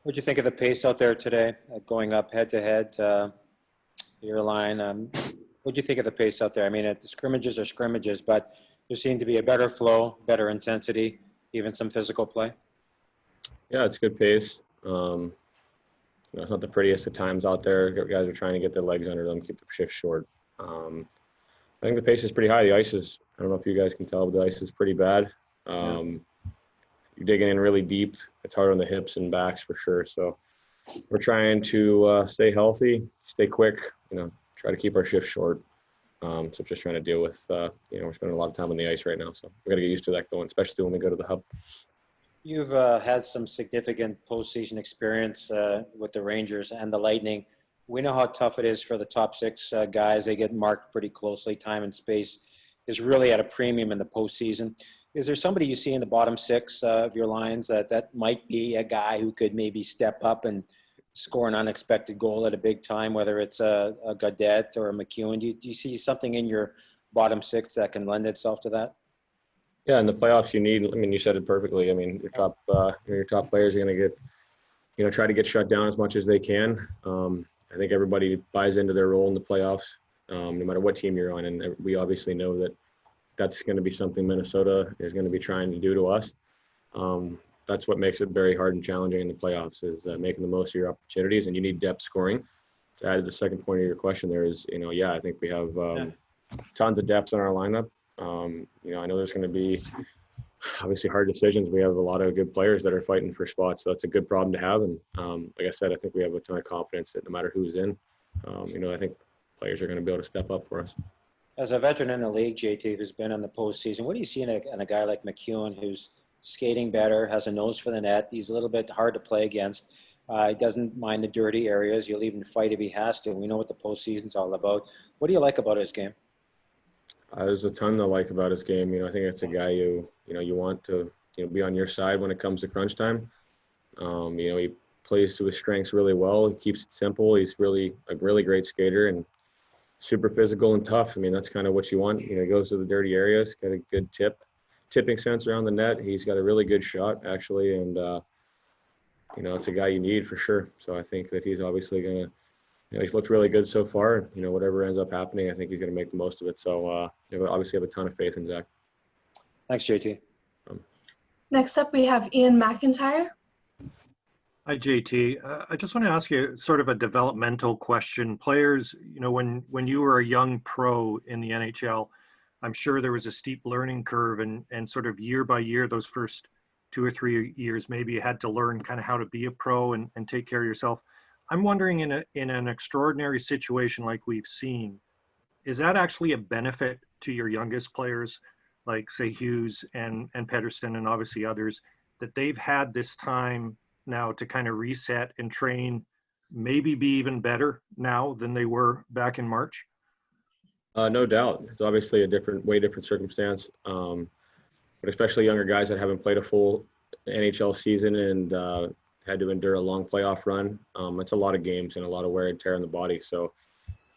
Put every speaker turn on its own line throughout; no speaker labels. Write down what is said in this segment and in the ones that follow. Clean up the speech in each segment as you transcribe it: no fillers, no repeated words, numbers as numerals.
What'd you think of the pace out there today, going up head to head, your line? What'd you think of the pace out there? I mean, the scrimmages are scrimmages, but there seemed to be a better flow, better intensity, even some physical play.
Yeah, it's good pace. It's not the prettiest of times out there. Guys are trying to get their legs under them, keep the shift short. I think the pace is pretty high. The ice is, I don't know if you guys can tell, but the ice is pretty bad.
Yeah.
You're digging in really deep. It's hard on the hips and backs for sure. So we're trying to stay healthy, stay quick, try to keep our shift short. So just trying to deal with, we're spending a lot of time on the ice right now. So we got to get used to that going, especially when we go to the hub.
You've had some significant postseason experience with the Rangers and the Lightning. We know how tough it is for the top six guys. They get marked pretty closely. Time and space is really at a premium in the postseason. Is there somebody you see in the bottom six of your lines that might be a guy who could maybe step up and score an unexpected goal at a big time, whether it's a Gaudette or a McEwen? Do you see something in your bottom six that can lend itself to that?
Yeah, in the playoffs, you said it perfectly. I mean, your top players are going to get, try to get shut down as much as they can. I think everybody buys into their role in the playoffs, no matter what team you're on. And we obviously know that that's going to be something Minnesota is going to be trying to do to us. That's what makes it very hard and challenging in the playoffs is making the most of your opportunities, and you need depth scoring. To add to the second point of your question, there is, I think we have tons of depth in our lineup. I know there's going to be obviously hard decisions. We have a lot of good players that are fighting for spots, so that's a good problem to have. And like I said, I think we have a ton of confidence that no matter who's in, I think players are going to be able to step up for us.
As a veteran in the league, JT, who's been on the postseason, what do you see in a guy like McEwen who's skating better, has a nose for the net? He's a little bit hard to play against. He doesn't mind the dirty areas. He'll even fight if he has to. We know what the postseason's all about. What do you like about his game?
There's a ton to like about his game. I think it's a guy you want to be on your side when it comes to crunch time. He plays to his strengths really well. He keeps it simple. He's really a really great skater and super physical and tough. I mean, that's kind of what you want. He goes to the dirty areas, got a good tipping sense around the net. He's got a really good shot actually, and it's a guy you need for sure. So I think that he's obviously going to. He's looked really good so far. Whatever ends up happening, I think he's going to make the most of it. So, obviously have a ton of faith in Zach.
Thanks, JT.
Next up, we have Ian McIntyre.
Hi, JT. I just want to ask you sort of a developmental question. Players, when you were a young pro in the NHL, I'm sure there was a steep learning curve and sort of year by year, those first 2 or 3 years, maybe you had to learn kind of how to be a pro and take care of yourself. I'm wondering in an extraordinary situation like we've seen, is that actually a benefit to your youngest players, like say Hughes and Pedersen and obviously others, that they've had this time now to kind of reset and train, maybe be even better now than they were back in March?
No doubt. It's obviously a way different circumstance, but especially younger guys that haven't played a full NHL season and had to endure a long playoff run. It's a lot of games and a lot of wear and tear on the body. So,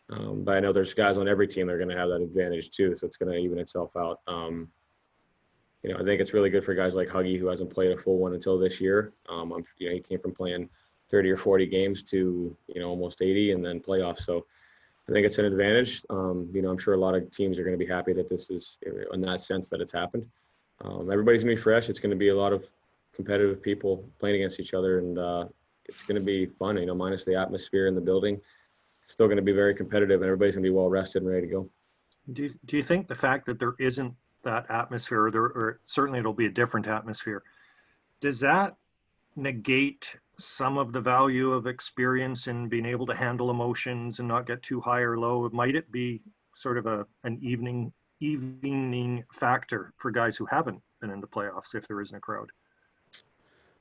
but I know there's guys on every team that are going to have that advantage too. So it's going to even itself out. I think it's really good for guys like Huggy, who hasn't played a full one until this year. He came from playing 30 or 40 games to, almost 80 and then playoffs. So I think it's an advantage. I'm sure a lot of teams are going to be happy that this is in that sense that it's happened. Everybody's going to be fresh. It's going to be a lot of competitive people playing against each other, and it's going to be fun, minus the atmosphere in the building. It's still going to be very competitive, and everybody's going to be well rested and ready to go.
Do you think the fact that there isn't that atmosphere, or certainly it'll be a different atmosphere, does that negate some of the value of experience and being able to handle emotions and not get too high or low? Might it be sort of an evening factor for guys who haven't been in the playoffs if there isn't a crowd?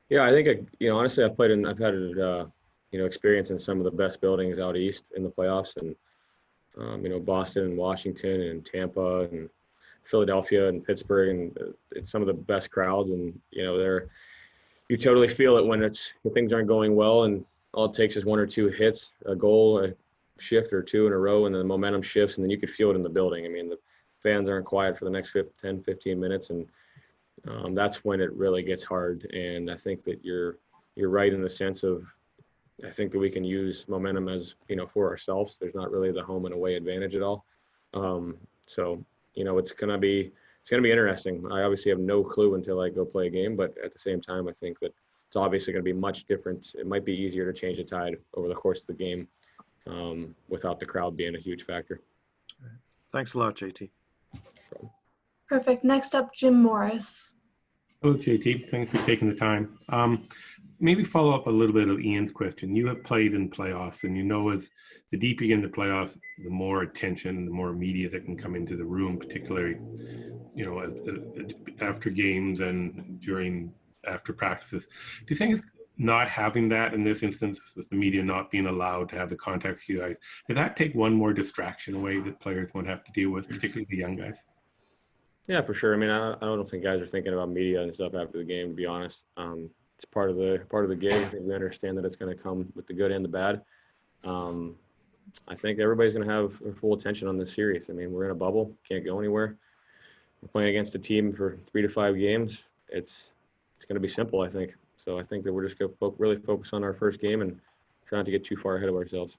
Yeah, I think, honestly, I've had experience in some of the best buildings out east in the playoffs, and, Boston and Washington and Tampa and Philadelphia and Pittsburgh, and some of the best crowds. And, you totally feel it when things aren't going well, and all it takes is 1 or 2 hits, a goal, a shift or 2 in a row, and the momentum shifts, and then you could feel it in the building. I mean, the fans aren't quiet for the next 10, 15 minutes, and that's when it really gets hard. And I think that you're you're right in the sense of, I think that we can use momentum as, for ourselves. There's not really the home and away advantage at all. So, it's going to be interesting. I obviously have no clue until I go play a game, but at the same time, I think that it's obviously going to be much different. It might be easier to change the tide over the course of the game without the crowd being a huge factor.
Thanks a lot, JT.
Perfect. Next up, Jim Morris.
Hello, JT. Thanks for taking the time. Maybe follow up a little bit of Ian's question. You have played in playoffs, and as the deeper you get into playoffs, the more attention, the more media that can come into the room, particularly, after games and after practices. Do you think it's not having that in this instance, with the media not being allowed to have the contacts with you guys, did that take one more distraction away that players won't have to deal with, particularly the young guys?
Yeah, for sure. I mean, I don't think guys are thinking about media and stuff after the game, to be honest. It's part of the gig. I think we understand that it's going to come with the good and the bad. I think everybody's going to have full attention on this series. I mean, we're in a bubble, can't go anywhere. We're playing against a team for 3 to 5 games. It's going to be simple, I think. So I think that we're just going to really focus on our first game and try not to get too far ahead of ourselves.